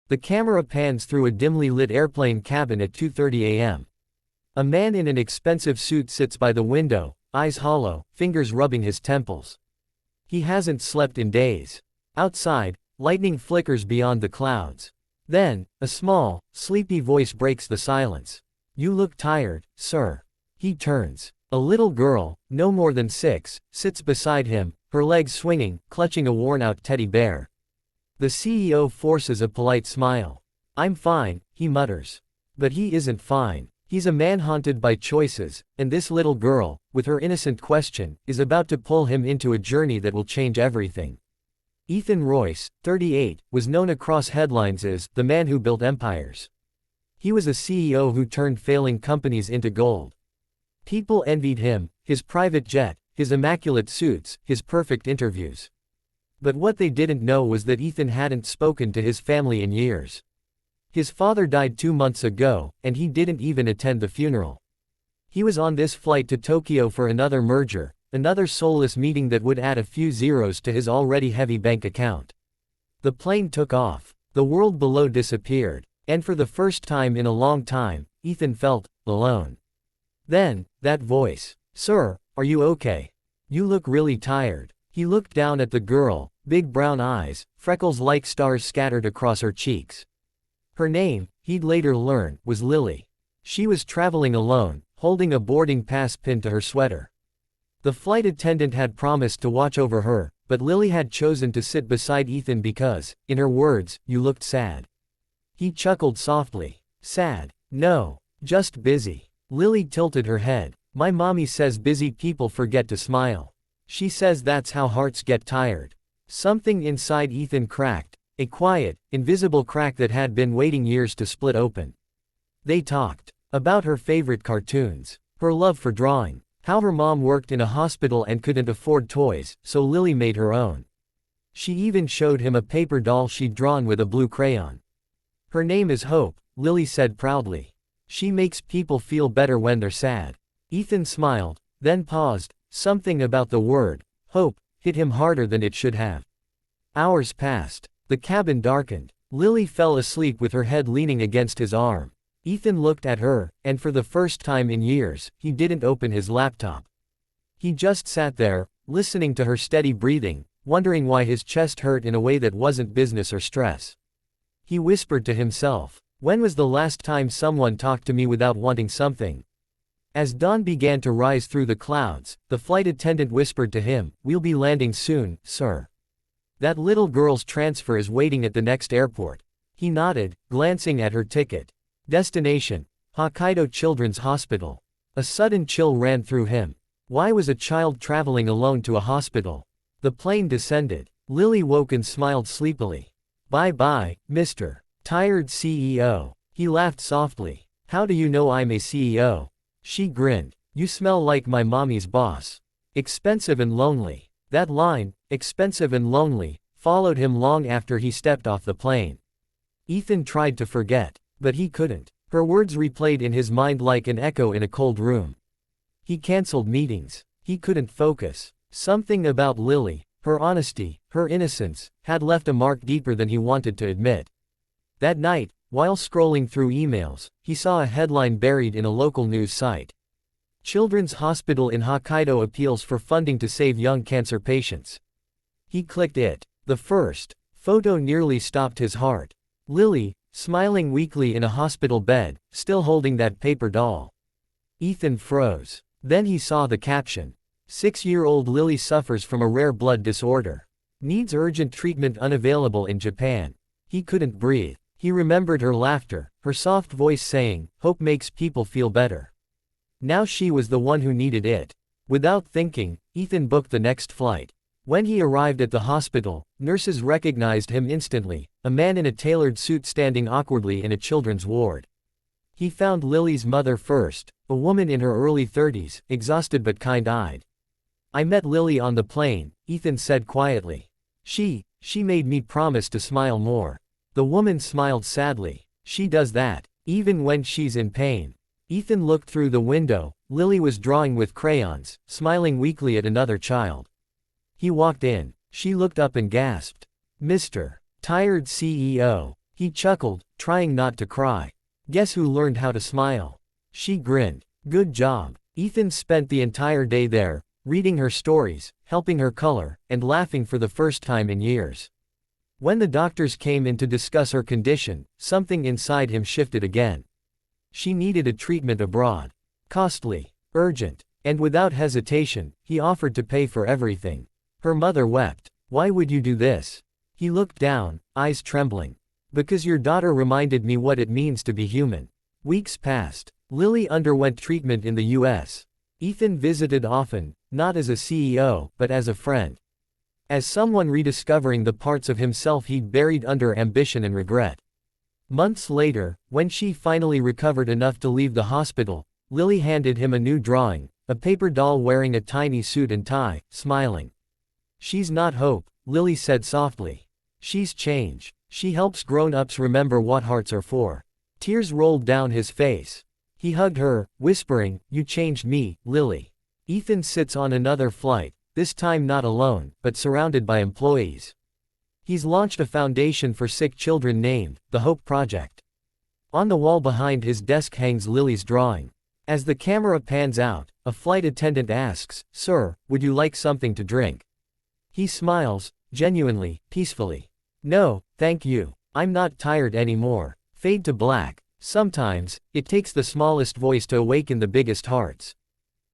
The camera pans through a dimly lit airplane cabin at 2:30 a.m. A man in an expensive suit sits by the window, eyes hollow, fingers rubbing his temples. He hasn't slept in days. Outside, lightning flickers beyond the clouds. Then, a small, sleepy voice breaks the silence. "You look tired, sir." He turns. A little girl, no more than 6, sits beside him, her legs swinging, clutching a worn-out teddy bear. The CEO forces a polite smile. "I'm fine," he mutters. But he isn't fine. He's a man haunted by choices, and this little girl, with her innocent question, is about to pull him into a journey that will change everything. Ethan Royce, 38, was known across headlines as the man who built empires. He was a CEO who turned failing companies into gold. People envied him, his private jet, his immaculate suits, his perfect interviews. But what they didn't know was that Ethan hadn't spoken to his family in years. His father died 2 months ago, and he didn't even attend the funeral. He was on this flight to Tokyo for another merger, another soulless meeting that would add a few zeros to his already heavy bank account. The plane took off. The world below disappeared, and for the first time in a long time, Ethan felt alone. Then, that voice. "Sir, are you okay? You look really tired." He looked down at the girl, big brown eyes, freckles like stars scattered across her cheeks. Her name, he'd later learn, was Lily. She was traveling alone, holding a boarding pass pinned to her sweater. The flight attendant had promised to watch over her, but Lily had chosen to sit beside Ethan because, in her words, "You looked sad." He chuckled softly. "Sad? No. Just busy." Lily tilted her head. "My mommy says busy people forget to smile. She says that's how hearts get tired." Something inside Ethan cracked. A quiet, invisible crack that had been waiting years to split open. They talked about her favorite cartoons, her love for drawing, how her mom worked in a hospital and couldn't afford toys, so Lily made her own. She even showed him a paper doll she'd drawn with a blue crayon. "Her name is Hope," Lily said proudly. "She makes people feel better when they're sad." Ethan smiled, then paused. Something about the word, hope, hit him harder than it should have. Hours passed. The cabin darkened. Lily fell asleep with her head leaning against his arm. Ethan looked at her, and for the first time in years, he didn't open his laptop. He just sat there, listening to her steady breathing, wondering why his chest hurt in a way that wasn't business or stress. He whispered to himself, "When was the last time someone talked to me without wanting something?" As dawn began to rise through the clouds, the flight attendant whispered to him, "We'll be landing soon, sir. That little girl's transfer is waiting at the next airport." He nodded, glancing at her ticket. Destination: Hokkaido Children's Hospital. A sudden chill ran through him. Why was a child traveling alone to a hospital? The plane descended. Lily woke and smiled sleepily. "Bye-bye, Mr. Tired CEO." He laughed softly. "How do you know I'm a CEO?" She grinned. "You smell like my mommy's boss." Expensive and lonely. That line, expensive and lonely, followed him long after he stepped off the plane. Ethan tried to forget, but he couldn't. Her words replayed in his mind like an echo in a cold room. He canceled meetings. He couldn't focus. Something about Lily, her honesty, her innocence, had left a mark deeper than he wanted to admit. That night, while scrolling through emails, he saw a headline buried in a local news site. Children's Hospital in Hokkaido appeals for funding to save young cancer patients. He clicked it. The first photo nearly stopped his heart. Lily, smiling weakly in a hospital bed, still holding that paper doll. Ethan froze. Then he saw the caption. 6-year-old Lily suffers from a rare blood disorder. Needs urgent treatment unavailable in Japan. He couldn't breathe. He remembered her laughter, her soft voice saying, "Hope makes people feel better." Now she was the one who needed it. Without thinking, Ethan booked the next flight. When he arrived at the hospital, nurses recognized him instantly, a man in a tailored suit standing awkwardly in a children's ward. He found Lily's mother first, a woman in her early 30s, exhausted but kind-eyed. "I met Lily on the plane," Ethan said quietly. She made me promise to smile more." The woman smiled sadly. "She does that, even when she's in pain." Ethan looked through the window. Lily was drawing with crayons, smiling weakly at another child. He walked in. She looked up and gasped. "Mr. Tired CEO." He chuckled, trying not to cry. Guess who learned how to smile? She grinned. Good job. Ethan spent the entire day there, reading her stories, helping her color, and laughing for the first time in years. When the doctors came in to discuss her condition, something inside him shifted again. She needed a treatment abroad. Costly. Urgent. And without hesitation, he offered to pay for everything. Her mother wept. Why would you do this? He looked down, eyes trembling. Because your daughter reminded me what it means to be human. Weeks passed. Lily underwent treatment in the US. Ethan visited often, not as a CEO, but as a friend. As someone rediscovering the parts of himself he'd buried under ambition and regret. Months later, when she finally recovered enough to leave the hospital, Lily handed him a new drawing, a paper doll wearing a tiny suit and tie, smiling. She's not hope, Lily said softly. She's change. She helps grown-ups remember what hearts are for. Tears rolled down his face. He hugged her, whispering, "You changed me, Lily." Ethan sits on another flight, this time not alone, but surrounded by employees. He's launched a foundation for sick children named the Hope Project. On the wall behind his desk hangs Lily's drawing. As the camera pans out, a flight attendant asks, "Sir, would you like something to drink?" He smiles, genuinely, peacefully. "No, thank you. I'm not tired anymore." Fade to black. Sometimes, it takes the smallest voice to awaken the biggest hearts.